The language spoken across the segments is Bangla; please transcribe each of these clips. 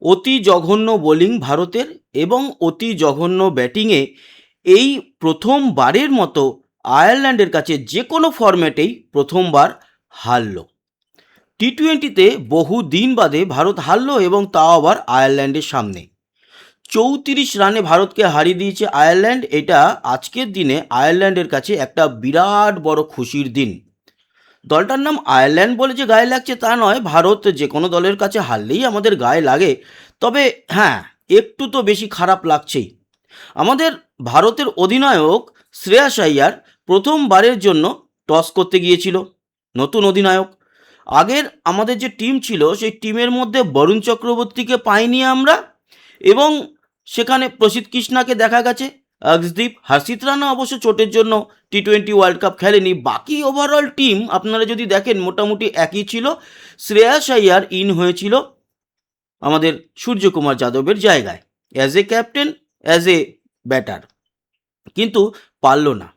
অতি জঘন্য বোলিং ভারতের এবং অতি জঘন্য ব্যাটিংয়ে এই প্রথমবারের মতো আয়ারল্যান্ডের কাছে যে কোনো ফরম্যাটেই প্রথমবার হারল। টি-20তে বহু দিন বাদে ভারত হারল এবং তাও আবার আয়ারল্যান্ডের সামনে। 34 রানে ভারতকে হারিয়ে দিয়েছে আয়ারল্যান্ড। এটা আজকের দিনে আয়ারল্যান্ডের কাছে একটা বিরাট বড় খুশির দিন। দলটার নাম আয়ারল্যান্ড বলে যে গায়ে লাগছে তা নয়, ভারত যে কোনো দলের কাছে হারলেই আমাদের গায়ে লাগে। তবে হ্যাঁ, একটু তো বেশি খারাপ লাগছেই। আমাদের ভারতের অধিনায়ক শ্রেয়াস আইয়ার প্রথমবারের জন্য টস করতে গিয়েছিল। নতুন অধিনায়ক। আগের আমাদের যে টিম ছিল সেই টিমের মধ্যে বরুণ চক্রবর্তীকে পাইনি আমরা, এবং সেখানে প্রসিদ্ধ কৃষ্ণাকে দেখা গেছে। অর্শদীপ, হর্ষিত রানা অবশ্য চোটের জন্য টি-20 ওয়ার্ল্ড কাপ খেলেনি। বাকি ওভারঅল টিম আপনারা যদি দেখেন মোটামুটি একই ছিল। শ্রেয়াস আইয়ার ইন হয়েছিল আমাদের সূর্যকুমার যাদবের জায়গায় as a captain, as a batter, কিন্তু পারল না।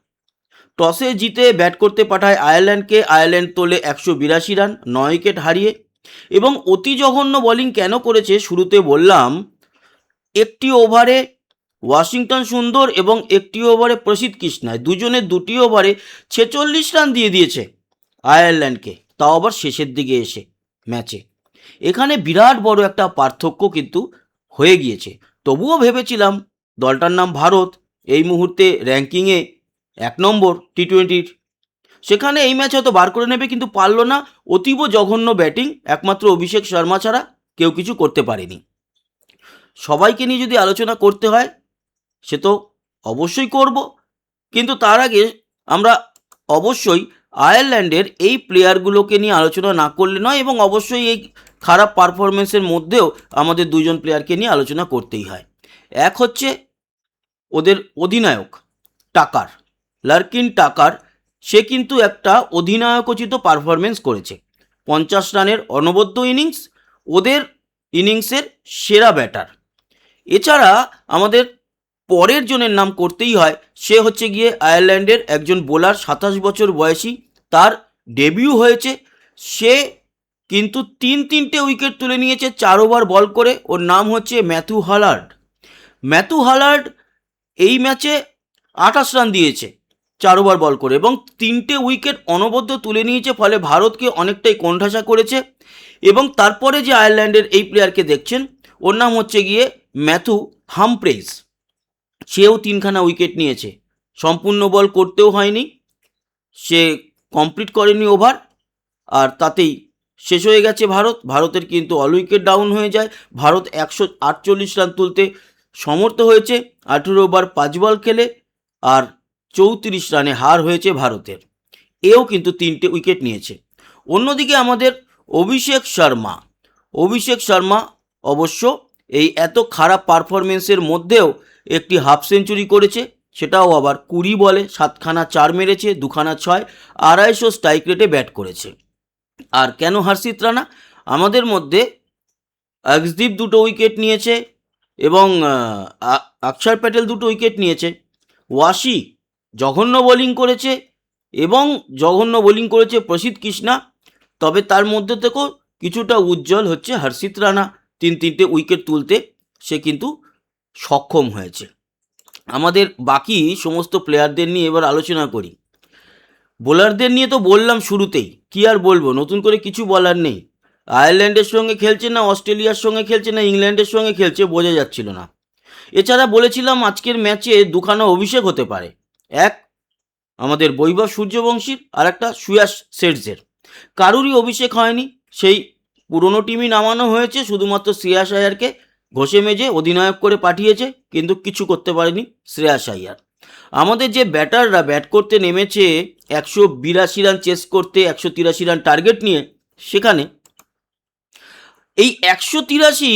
টসে জিতে ব্যাট করতে পাঠায় আয়ারল্যান্ডকে। আয়ারল্যান্ড তোলে 182 রান 9 উইকেট হারিয়ে। এবং অতি জঘন্য বোলিং কেন করেছে শুরুতে বললাম। একটি ওভারে ওয়াশিংটন সুন্দর এবং একটি ওভারে প্রসিদ্ধ কৃষ্ণায় দুজনে দুটি ওভারে 46 রান দিয়ে দিয়েছে আয়ারল্যান্ডকে, তাও আবার শেষের দিকে এসে ম্যাচে। এখানে বিরাট বড় একটা পার্থক্য কিন্তু হয়ে গিয়েছে। তবুও ভেবেছিলাম দলটার নাম ভারত এই মুহূর্তে র্যাঙ্কিংয়ে 1 নম্বর টি-20-র, সেখানে এই ম্যাচ হয়তো বার করে নেবে, কিন্তু পারল না। অতীব জঘন্য ব্যাটিং, একমাত্র অভিষেক শর্মা ছাড়া কেউ কিছু করতে পারেনি। সবাইকে নিয়ে যদি আলোচনা করতে হয় সে তো অবশ্যই করব, কিন্তু তার আগে আমরা অবশ্যই আয়ারল্যান্ডের এই প্লেয়ারগুলোকে নিয়ে আলোচনা না করলে নয়, এবং অবশ্যই এই খারাপ পারফরমেন্সের মধ্যেও আমাদের দুজন প্লেয়ারকে নিয়ে আলোচনা করতেই হয়। এক হচ্ছে ওদের অধিনায়ক টাকার, লার্কিন টাকার। সে কিন্তু একটা অধিনায়কোচিত পারফরমেন্স করেছে। 50 রানের অনবদ্য ইনিংস, ওদের ইনিংসের সেরা ব্যাটার। এছাড়া আমাদের পরের জনের নাম করতেই হয়, সে হচ্ছে গিয়ে আয়ারল্যান্ডের একজন বোলার, 27 বছর বয়সী, তার ডেবিউ হয়েছে। সে কিন্তু তিনটে উইকেট তুলে নিয়েছে 4 ওভার বল করে। ওর নাম হচ্ছে ম্যাথু হালার্ড। ম্যাথু হালার্ড এই ম্যাচে 28 রান দিয়েছে 4 ওভার বল করে, এবং 3টে উইকেট অনবদ্য তুলে নিয়েছে, ফলে ভারতকে অনেকটাই কোণঠাসা করেছে। এবং তারপরে যে আয়ারল্যান্ডের এই প্লেয়ারকে দেখছেন, ওর নাম হচ্ছে গিয়ে ম্যাথু হামফ্রেজ। সেও 3খানা উইকেট নিয়েছে, সম্পূর্ণ বল করতেও হয়নি, সে কমপ্লিট করেনি ওভার, আর তাতেই শেষ হয়ে গেছে ভারতের কিন্তু অল উইকেট ডাউন হয়ে যায়। ভারত 148 রান তুলতে সমর্থ হয়েছে 18 ওভার 5 বল খেলে, আর 34 রানে হার হয়েছে ভারতের। এও কিন্তু 3টে উইকেট নিয়েছে। অন্যদিকে আমাদের অভিষেক শর্মা অবশ্য এই এত খারাপ পারফরমেন্সের মধ্যেও একটি হাফ সেঞ্চুরি করেছে, সেটাও আবার 20 বলে 7খানা 4 মেরেছে, 2খানা 6, 250 স্ট্রাইক রেটে ব্যাট করেছে। আর কেন হর্ষিত রানা? আমাদের মধ্যে অর্শদীপ 2টো উইকেট নিয়েছে এবং অক্ষর প্যাটেল 2টো উইকেট নিয়েছে। ওয়াশি জঘন্য বোলিং করেছে এবং জঘন্য বোলিং করেছে প্রসিদ্ধ কৃষ্ণা। তবে তার মধ্যে থেকেও কিছুটা উজ্জ্বল হচ্ছে হর্ষিত রানা, 3টে উইকেট তুলতে সে কিন্তু সক্ষম হয়েছে। আমাদের বাকি সমস্ত প্লেয়ারদের নিয়ে এবার আলোচনা করি। বোলারদের নিয়ে তো বললাম শুরুতেই, কি আর বলবো, নতুন করে কিছু বলার নেই। আয়ারল্যান্ডের সঙ্গে খেলছে না অস্ট্রেলিয়ার সঙ্গে খেলছে না ইংল্যান্ডের সঙ্গে খেলছে, বোঝা যাচ্ছিল না। এছাড়া বলেছিলাম আজকের ম্যাচে 2খানা অভিষেক হতে পারে, এক আমাদের বৈভব সূর্যবংশীর আর একটা শ্রেয়াস শেরজের। কারুরই অভিষেক হয়নি, সেই পুরনো টিমই নামানো হয়েছে, শুধুমাত্র শ্রেয়াস আইয়ারকে ঘষে মেজে অধিনায়ক করে পাঠিয়েছে, কিন্তু কিছু করতে পারেনি শ্রেয়াস আইয়ার। আমাদের যে ব্যাটাররা ব্যাট করতে নেমেছে 182 রান চেস করতে, 183 রান টার্গেট নিয়ে, সেখানে এই 183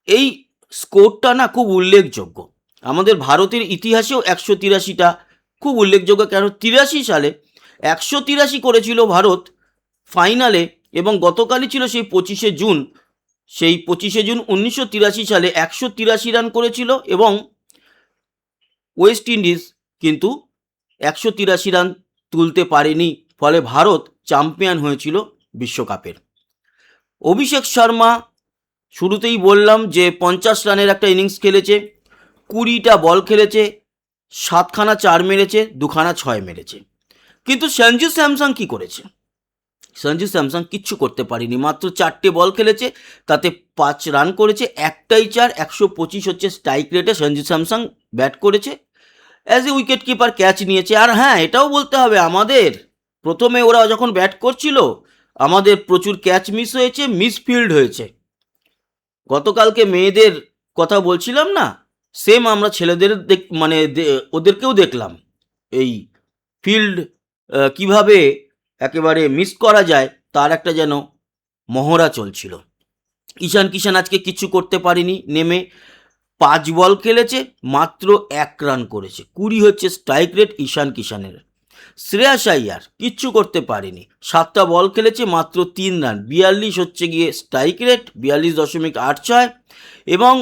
এই স্কোরটা না খুব উল্লেখযোগ্য। আমাদের ভারতের ইতিহাসেও 183টা খুব উল্লেখযোগ্য। কেন 83 সালে 183 করেছিল ভারত ফাইনালে, এবং গতকালই ছিল সেই 25শে জুন। সেই 25শে জুন 1983 সালে 183 রান করেছিল, এবং ওয়েস্ট ইন্ডিজ কিন্তু 183 রান তুলতে পারেনি, ফলে ভারত চ্যাম্পিয়ন হয়েছিল বিশ্বকাপের। অভিষেক শর্মা শুরুতেই বললাম যে 50 রানের একটা ইনিংস খেলেছে, 20টা বল খেলেছে, 7খানা 4 মেরেছে, 2খানা 6 মেরেছে। কিন্তু সঞ্জু স্যামসন কি করেছে? সঞ্জু স্যামসন কিচ্ছু করতে পারেনি। মাত্র 4টে বল খেলেছে, তাতে 5 রান করেছে, একটাই 4, 125 হচ্ছে স্ট্রাইক রেটে সঞ্জু স্যামসন ব্যাট করেছে। As a wicket keeper catch নিয়েছে। আর হ্যাঁ, এটাও বলতে হবে আমাদের, প্রথমে ওরা যখন ব্যাট করছিল আমাদের প্রচুর ক্যাচ মিস হয়েছে, মিসফিল্ড হয়েছে। গতকালকে মেয়েদের কথা বলছিলাম না, সেম আমরা ছেলেদের মানে ওদেরকেও দেখলাম এই ফিল্ড কিভাবে একেবারে মিস করা যায় তার একটা যেন মহড়া চলছিল। ঈশান কিষান আজকে কিচ্ছু করতে পারেনি, নেমে 5 বল খেলেছে, মাত্র 1 রান করেছে। 20 হচ্ছে স্ট্রাইক রেট ঈশান কিষানের। শ্রেয়াস আইয়ার কিচ্ছু করতে পারেনি, 7টা বল খেলেছে, মাত্র 3 রান, 42 হচ্ছে গিয়ে স্ট্রাইক রেট, 42.86। এবং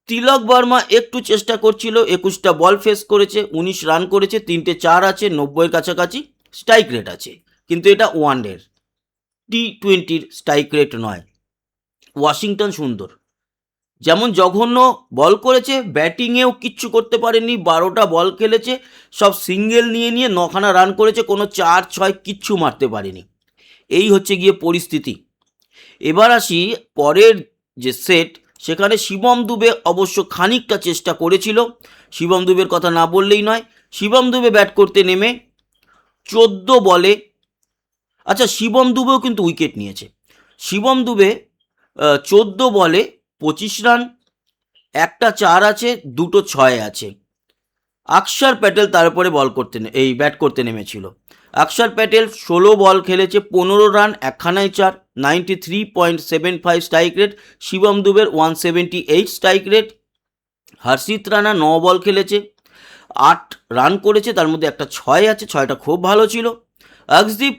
তিলক বর্মা একটু চেষ্টা করছিল, 21টা বল ফেস করেছে, 19 রান করেছে, 3টে 4 আছে, 90-এর কাছাকাছি স্ট্রাইক রেট আছে। কিন্তু এটা ওয়ানডের, T20-র স্ট্রাইক রেট নয়। ওয়াশিংটন সুন্দর যেমন জঘন্য বল করেছে, ব্যাটিংয়েও কিচ্ছু করতে পারেনি। 12টা বল খেলেছে, সব সিঙ্গেল নিয়ে নিয়ে 9খানা রান করেছে, কোনো 4-6 কিচ্ছু মারতে পারেনি। এই হচ্ছে গিয়ে পরিস্থিতি। এবার আসি পরের যে সেট, সেখানে শিবম দুবে অবশ্য খানিকটা চেষ্টা করেছিল। শিবম দুবের কথা না বললেই নয়। শিবম দুবে ব্যাট করতে নেমে 14 বলে, আচ্ছা শিবম দুবেও কিন্তু উইকেট নিয়েছে। শিবম দুবে 14 বলে 25 রান, একটা 4 আছে, 2টো 6 আছে। অক্ষর প্যাটেল তারপরে ব্যাট করতে নেমেছিল। অক্ষর প্যাটেল 16 বল খেলেছে, 15 রান, একখানায় 4, 93.75 স্ট্রাইক রেট। শিবম দুবের 178 strike rate. Harshit Rana 9 ball খেলেছে, 8 রান করেছে, তার মধ্যে একটা 6 আছে, 6টা খুব ভালো ছিল। অর্শদীপ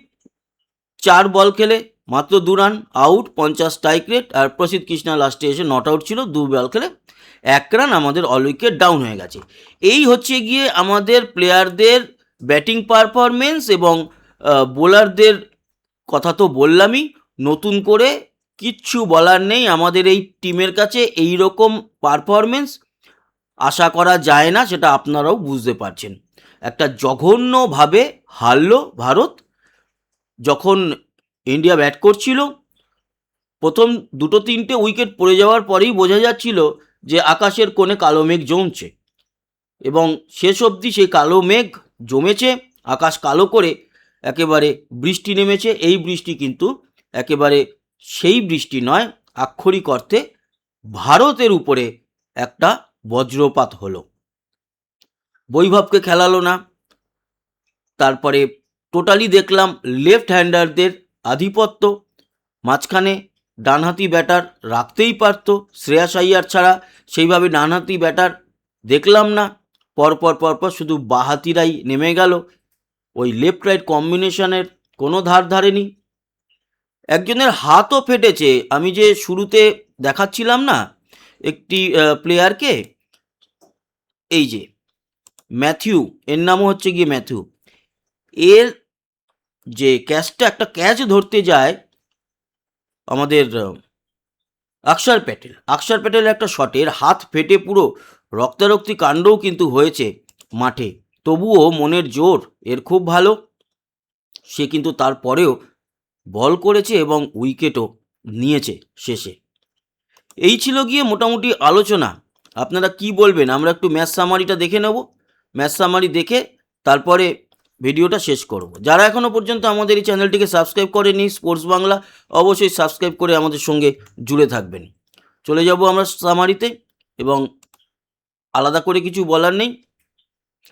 4 বল খেলে মাত্র 2 রান, আউট, 50 স্ট্রাইক রেট। আর প্রসিদ্ধ কৃষ্ণা লাস্টে এসে নট আউট ছিল, 2 বল খেলে 1 রান, আমাদের অল উইকেট ডাউন হয়ে গেছে। এই হচ্ছে গিয়ে আমাদের প্লেয়ারদের ব্যাটিং পারফরমেন্স। এবং বোলারদের কথা তো বললামই, নতুন করে কিচ্ছু বলার নেই। আমাদের এই টিমের কাছে এই রকম পারফরমেন্স আশা করা যায় না, সেটা আপনারাও বুঝতে পারছেন। একটা জঘন্যভাবে হারলো ভারত। যখন ইন্ডিয়া ব্যাট করছিল, প্রথম 2-3টে উইকেট পড়ে যাওয়ার পরেই বোঝা যাচ্ছিল যে আকাশের কোণে কালো মেঘ জমছে। এবং শেষ অবধি সেই কালো মেঘ জমেছে, আকাশ কালো করে একেবারে বৃষ্টি নেমেছে। এই বৃষ্টি কিন্তু একেবারে সেই বৃষ্টি নয়, আক্ষরিক অর্থে ভারতের উপরে একটা বজ্রপাত হলো। বৈভবকে খেলালো না। তারপরে টোটালি দেখলাম লেফট হ্যান্ডারদের আধিপত্য। মাঝখানে ডানহাতি ব্যাটার রাখতেই পারত, শ্রেয়াস আইয়ার ছাড়া সেইভাবে ডানহাতি ব্যাটার দেখলাম না। পরপর শুধু বাহাতিরাই নেমে গেল। ওই লেফট রাইট কম্বিনেশনের কোনো ধার ধারেনি। একজনের হাতও ফেটেছে। আমি যে শুরুতে দেখাচ্ছিলাম না একটি প্লেয়ারকে, এই যে ম্যাথিউ, এর নামও হচ্ছে গিয়ে ম্যাথিউ, এর যে ক্যাচটা, একটা ক্যাচ ধরতে যায় আমাদের অক্ষর প্যাটেল একটা শটের হাত ফেটে পুরো রক্তারক্তি কাণ্ডও কিন্তু হয়েছে মাঠে। তবুও মনের জোর এর খুব ভালো, সে কিন্তু তারপরেও বল করেছে এবং উইকেটও নিয়েছে শেষে। এই ছিল গিয়ে মোটামুটি আলোচনা। আপনারা কি বলবেন? আমরা একটু ম্যাচ সামারিটা দেখে নেব। ম্যাচ সামারি দেখে তারপরে ভিডিওটা শেষ করব। যারা এখনও পর্যন্ত আমাদের এই চ্যানেলটিকে সাবস্ক্রাইব করেনি স্পোর্টস বাংলা, অবশ্যই সাবস্ক্রাইব করে আমাদের সঙ্গে জুড়ে থাকবেন। চলে যাব আমরা সামারিতে, এবং আলাদা করে কিছু বলার নেই।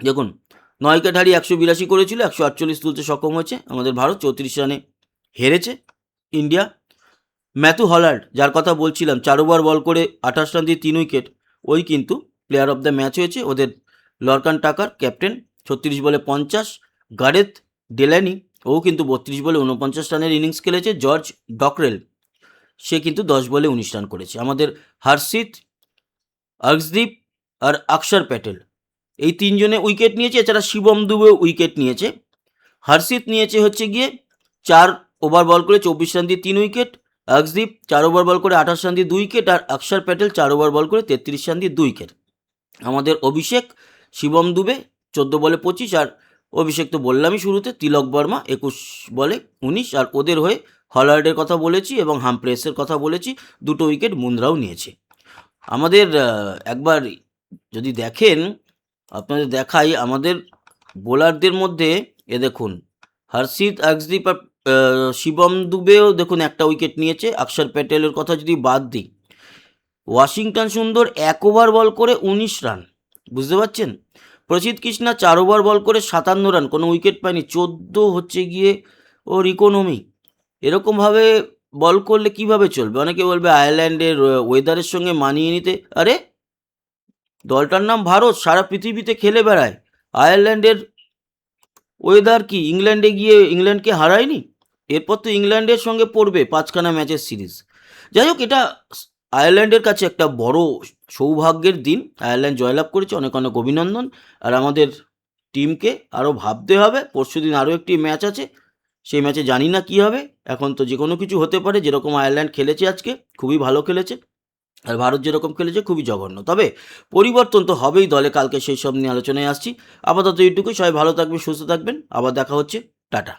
দেখুন, 9 উইকেট হারিয়ে 182 করেছিল, 148 তুলতে সক্ষম হয়েছে আমাদের ভারত, 34 রানে হেরেছে ইন্ডিয়া। ম্যাথু হল্যান্ড, যার কথা বলছিলাম, 4 ওভার বল করে 28 রান দিয়ে 3 উইকেট, ওই কিন্তু প্লেয়ার অফ দ্য ম্যাচ হয়েছে। ওদের লরকান টাকার ক্যাপ্টেন 36 বলে 50। গারেথ ডেলানি, ও কিন্তু 32 বলে 49 রানের ইনিংস খেলেছে। জর্জ ডকরেল, সে কিন্তু 10 বলে 19 রান করেছে। আমাদের হর্ষিত, অর্শদীপ আর অক্ষর প্যাটেল, এই 3 জনে উইকেট নিয়েছে। এছাড়া শিবম দুবেও উইকেট নিয়েছে। হর্ষিত নিয়েছে হচ্ছে গিয়ে 4 ওভার বল করে 24 রান দিয়ে 3 উইকেট। অর্শদীপ 4 ওভার বল করে 28 রান দিয়ে 2 উইকেট, আর অক্ষর প্যাটেল 4 ওভার বল করে 33 রান দিয়ে 2 উইকেট। আমাদের অভিষেক, শিবম দুবে 14 বলে 25, আর অভিষেক তো বললামই শুরুতে, তিলক বর্মা 21 বলে 19, আর ওদের হয়ে হলার্ডের কথা বলেছি এবং হামপ্রেসের কথা বলেছি, 2টো উইকেট মুন্দ্রাও নিয়েছে। আমাদের একবার যদি দেখেন, আপনাদের দেখাই আমাদের বোলারদের মধ্যে, এ দেখুন হর্ষিত, অর্শদীপ আর শিবম দুবেও দেখুন একটা উইকেট নিয়েছে। অক্ষর প্যাটেলের কথা যদি বাদ দিই, ওয়াশিংটন সুন্দর 1 ওভার বল করে 19 রান, বুঝতে পারছেন। প্রসিদ্ধ কৃষ্ণা 4 ওভার বল করে 57 রান, কোনো উইকেট পায়নি, 14 হচ্ছে গিয়ে ওর ইকোনমি। এরকমভাবে বল করলে কিভাবে চলবে? অনেকে বলবে আয়ারল্যান্ডের ওয়েদারের সঙ্গে মানিয়ে নিতে, আরে দলটার নাম ভারত, সারা পৃথিবীতে খেলে বেড়ায়। আয়ারল্যান্ডের ওয়েদার কি ইংল্যান্ডে গিয়ে ইংল্যান্ডকে হারায়নি? এরপর তো ইংল্যান্ডের সঙ্গে পড়বে 5খানা ম্যাচের সিরিজ। যাই হোক, এটা আয়ারল্যান্ডের কাছে একটা বড় সৌভাগ্যের দিন। আয়ারল্যান্ড জয়লাভ করেছে, অনেক অনেক অভিনন্দন। আর আমাদের টিমকে আরও ভাবতে হবে, পরশুদিন আরও একটি ম্যাচ আছে, সেই ম্যাচে জানি না কী হবে। এখন তো যে কোনো কিছু হতে পারে। যেরকম আয়ারল্যান্ড খেলেছে আজকে, খুবই ভালো খেলেছে, আর ভারত যেরকম খেলেছে খুবই জঘন্য। তবে পরিবর্তন তো হবেই দলে, কালকে সেই সব নিয়ে আলোচনায় আসছি। আপাতত এইটুকুই, সবাই ভালো থাকবেন, সুস্থ থাকবেন, আবার দেখা হচ্ছে, টাটা।